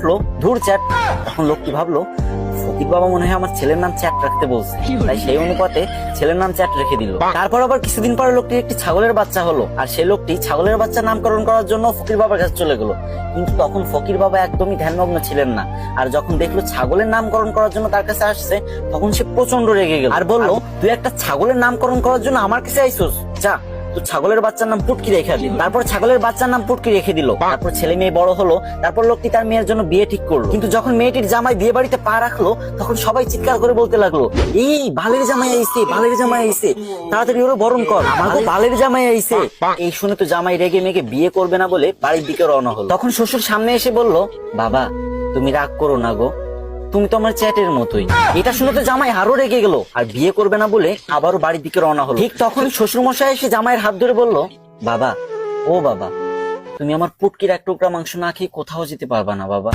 উঠলো, ধুর চ্যাট। তখন লোকটি ভাবলো ফকির বাবা মনে হয় আমার ছেলের নাম চ্যাট রাখতে বলছে, তাই সেই অনুপাতে ছেলের নাম চ্যাট রেখে দিল। তারপর আবার কিছুদিন পরে লোকটির একটি ছাগলের বাচ্চা হলো, আর সেই লোকটি ছাগলের বাচ্চা নামকরণ করার জন্য ফকির বাবার কাছে চলে গেল। কিন্তু তখন ফকির বাবা একদমই ধ্যানমগ্ন ছিলেন না, আর যখন দেখলো ছাগলের নামকরণ করার জন্য তার কাছে আসছে, তখন সে প্রচন্ড রেগে গেল আর বলল, তুই একটা ছাগলের নামকরণ করার জন্য আমার কাছে আইসোস, যা তো ছাগলের বাচ্চার নাম পুটকি রেখে দিল। তারপর ছাগলের বাচ্চার নাম পুটকি রেখে দিল। তারপর ছেলে মেয়ে বড় হলো। তারপর লোকটি তার মেয়ের জন্য বিয়ে ঠিক করলো। কিন্তু যখন মেয়েটির জামাই বিয়ে বাড়িতে পা রাখলো, তখন সবাই চিৎকার করে বলতে লাগলো, এই বালের জামাই আইছে, বালের জামাই আইছে, তাড়াতাড়ি ওরা বরণ কর, আমাকে বালের জামাই আইছে। এই শুনে তো জামাই রেগে মেগে বিয়ে করবে না বলে বাড়ির দিকে রওনা হলো। তখন শ্বশুর সামনে এসে বলল, বাবা তুমি রাগ করো না গো, তুমি তো আমার চ্যাটের মতোই। এটা শুনে তো জামাই আরো রেগে গেল, আর বিয়ে করবে না বলে আবারও বাড়ির দিকে রওনা হলো। ঠিক তখন শ্বশুর মশাই এসে জামাইয়ের হাত ধরে বলল, বাবা ও বাবা, তুমি আমার পুটকির এক টুকরা মাংস না খেয়ে কোথাও যেতে পারবা না বাবা।